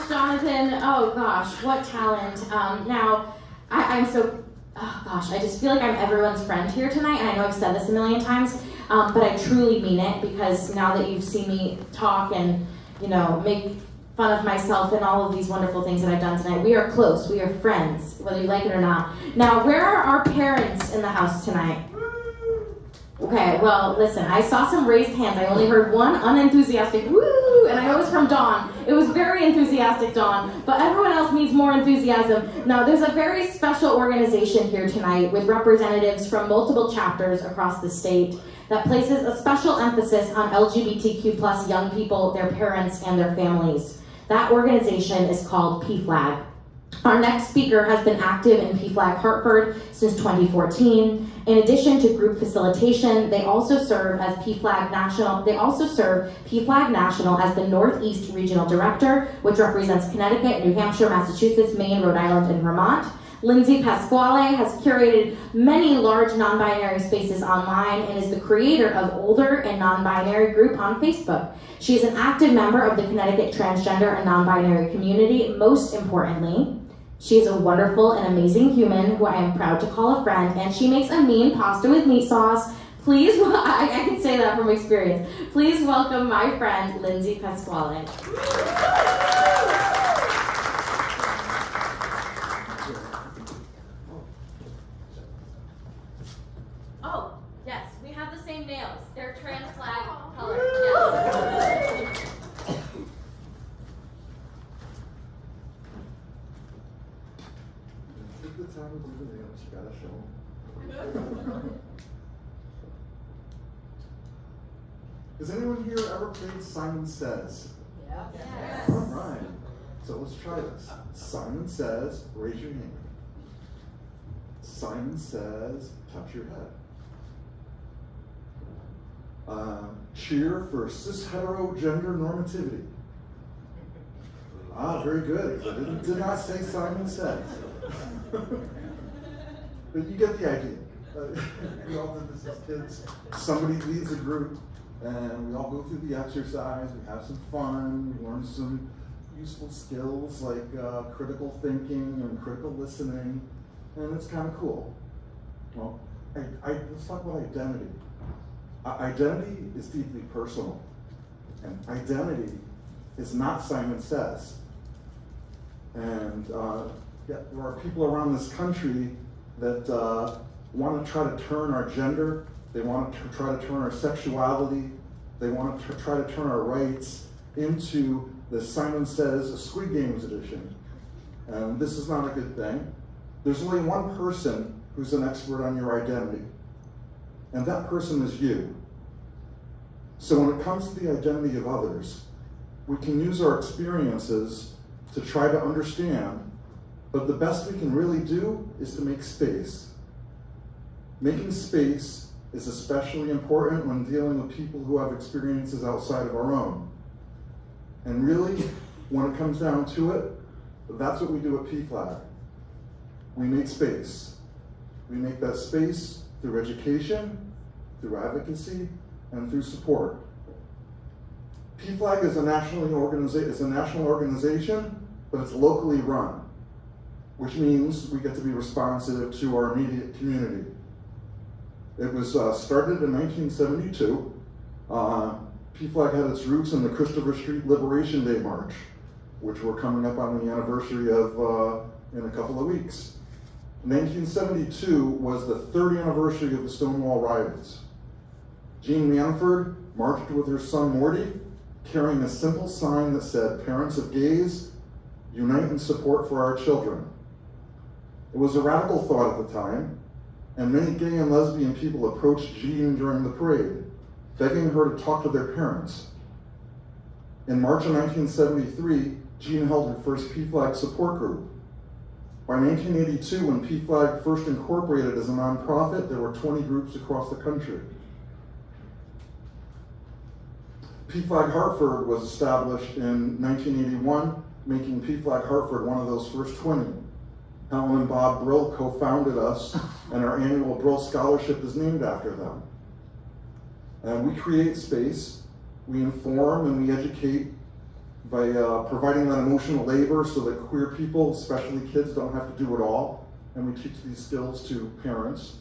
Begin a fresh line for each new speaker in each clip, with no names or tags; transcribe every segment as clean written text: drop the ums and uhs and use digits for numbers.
Yes, Jonathan. Oh gosh, what talent. Now, I'm so, oh gosh, I just feel like I'm everyone's friend here tonight, and I know I've said this a million times, but I truly mean it, because now that you've seen me talk and, make fun of myself and all of these wonderful things that I've done tonight, we are close, we are friends, whether you like it or not. Now, where are our parents in the house tonight? Okay, well, listen, I saw some raised hands. I only heard one unenthusiastic woo, and I know it's from Dawn. It was very enthusiastic, Dawn, but everyone else needs more enthusiasm. Now, there's a very special organization here tonight with representatives from multiple chapters across the state that places a special emphasis on LGBTQ plus young people, their parents, and their families. That organization is called PFLAG. Our next speaker has been active in PFLAG Hartford since 2014. In addition to group facilitation, they also serve PFLAG National as the Northeast Regional Director, which represents Connecticut, New Hampshire, Massachusetts, Maine, Rhode Island, and Vermont. Lindsey Pasquale has curated many large non-binary spaces online and is the creator of Older and Non-Binary Group on Facebook. She is an active member of the Connecticut transgender and non-binary community. Most importantly, she is a wonderful and amazing human who I am proud to call a friend, and she makes a mean pasta with meat sauce. Please, I can say that from experience. Please welcome my friend, Lindsey Pasquale. Oh, yes, we have the same nails. They're trans flag color. Yes.
The time of the nails, you gotta show them. Has anyone here ever played Simon Says?
Yeah. Yes.
All right. So let's try this. Simon Says, raise your hand. Simon Says, touch your head. Cheer for cis hetero gender normativity. Ah, very good. I did not say Simon Says. But you get the idea. We all did this as kids. Somebody leads a group, and we all go through the exercise. We have some fun. We learn some useful skills like critical thinking and critical listening, and it's kind of cool. Well, let's talk about identity. Identity is deeply personal, and identity is not Simon Says. And there are people around this country that want to try to turn our gender, they want to try to turn our sexuality, they want to try to turn our rights into the Simon Says Squid Games edition. And this is not a good thing. There's only one person who's an expert on your identity, and that person is you. So when it comes to the identity of others, we can use our experiences to try to understand, but the best we can really do is to make space. Making space is especially important when dealing with people who have experiences outside of our own. And really, when it comes down to it, that's what we do at PFLAG. We make space. We make that space through education, through advocacy, and through support. PFLAG is a national organization, but it's locally run, which means we get to be responsive to our immediate community. It was started in 1972. PFLAG had its roots in the Christopher Street Liberation Day March, which we're coming up on the anniversary of in a couple of weeks. 1972 was the 3rd anniversary of the Stonewall riots. Jean Manford marched with her son Morty, carrying a simple sign that said, "Parents of gays, unite in support for our children." It was a radical thought at the time, and many gay and lesbian people approached Jean during the parade, begging her to talk to their parents. In March of 1973, Jean held her first PFLAG support group. By 1982, when PFLAG first incorporated as a nonprofit, there were 20 groups across the country. PFLAG Hartford was established in 1981, making PFLAG Hartford one of those first 20. Helen and Bob Brill co-founded us, and our annual Brill Scholarship is named after them. And we create space, we inform, and we educate by providing that emotional labor so that queer people, especially kids, don't have to do it all. And we teach these skills to parents.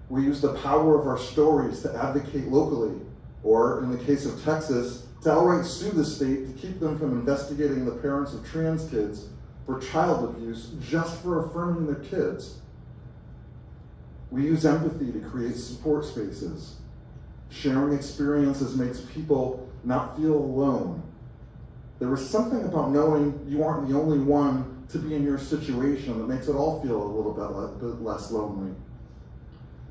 We use the power of our stories to advocate locally, or in the case of Texas, to outright sue the state to keep them from investigating the parents of trans kids for child abuse just for affirming their kids. We use empathy to create support spaces. Sharing experiences makes people not feel alone. There was something about knowing you aren't the only one to be in your situation that makes it all feel a little bit less lonely.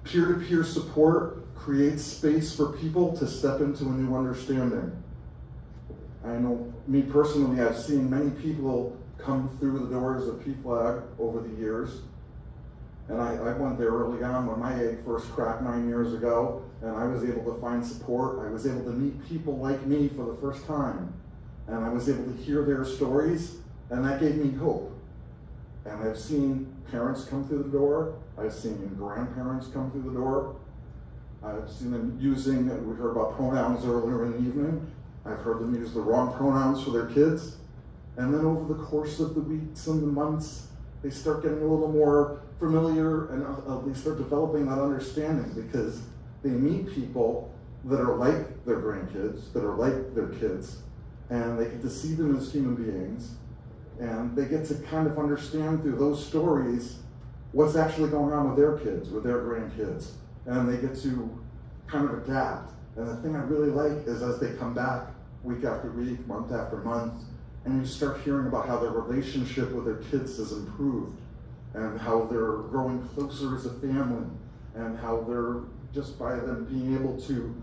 Peer-to-peer support creates space for people to step into a new understanding. I know, me personally, I've seen many people come through the doors of PFLAG over the years. And I went there early on when my egg first cracked 9 years ago, and I was able to find support. I was able to meet people like me for the first time. And I was able to hear their stories, and that gave me hope. And I've seen parents come through the door. I've seen grandparents come through the door. I've seen them using, we heard about pronouns earlier in the evening. I've heard them use the wrong pronouns for their kids. And then over the course of the weeks and the months, they start getting a little more familiar, and they start developing that understanding because they meet people that are like their grandkids, that are like their kids, and they get to see them as human beings, and they get to kind of understand through those stories what's actually going on with their kids, with their grandkids, and they get to kind of adapt. And the thing I really like is as they come back week after week, month after month, and you start hearing about how their relationship with their kids has improved, and how they're growing closer as a family, and how they're, just by them being able to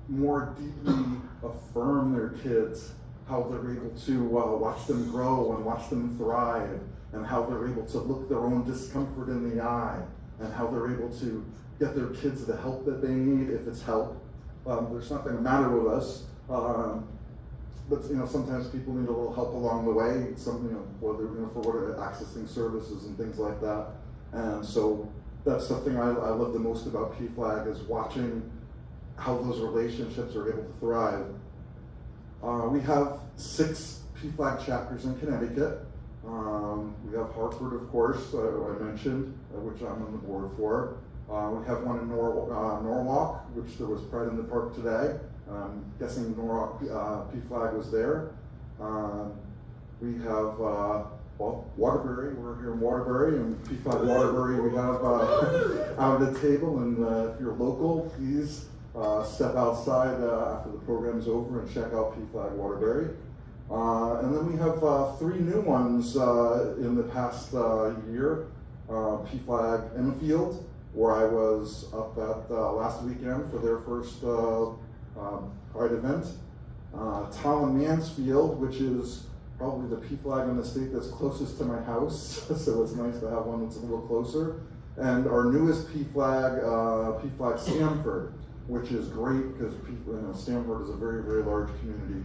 more deeply affirm their kids, how they're able to watch them grow and watch them thrive, and how they're able to look their own discomfort in the eye, and how they're able to get their kids the help that they need, if it's help. There's nothing the matter with us, but sometimes people need a little help along the way. For accessing services and things like that. And so that's something I love the most about PFLAG, is watching how those relationships are able to thrive. We have 6 PFLAG chapters in Connecticut. We have Hartford, of course, I mentioned, which I'm on the board for. We have one in Norwalk, which there was Pride in the Park today. I'm guessing Norwalk PFLAG was there. We have Waterbury. We're here in Waterbury, and PFLAG Waterbury we have out at the table. And if you're local, please step outside after the program's over and check out PFLAG Waterbury. And then we have 3 new ones in the past year. PFLAG Enfield, where I was up at last weekend for their first Pride event. Tallinn Mansfield, which is probably the PFLAG in the state that's closest to my house, so it's nice to have one that's a little closer. And our newest PFLAG, PFLAG Stamford, which is great because Stamford is a very, very large community.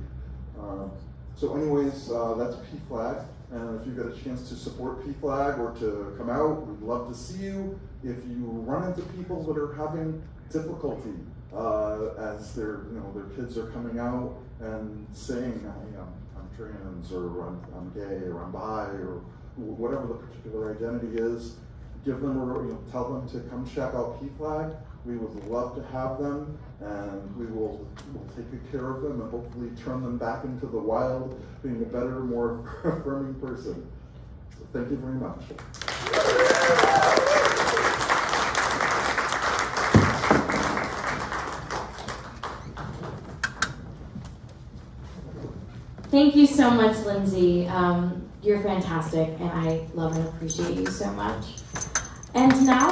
So anyways, that's PFLAG. And if you get a chance to support PFLAG or to come out, we'd love to see you. If you run into people that are having difficulty as their kids are coming out and saying, I'm trans, or I'm gay, or I'm bi, or whatever the particular identity is, give them tell them to come check out PFLAG. We would love to have them, and we'll take good care of them and hopefully turn them back into the wild, being a better, more affirming person. So thank you very much.
Thank you so much, Lindsey. You're fantastic, and I love and appreciate you so much. And now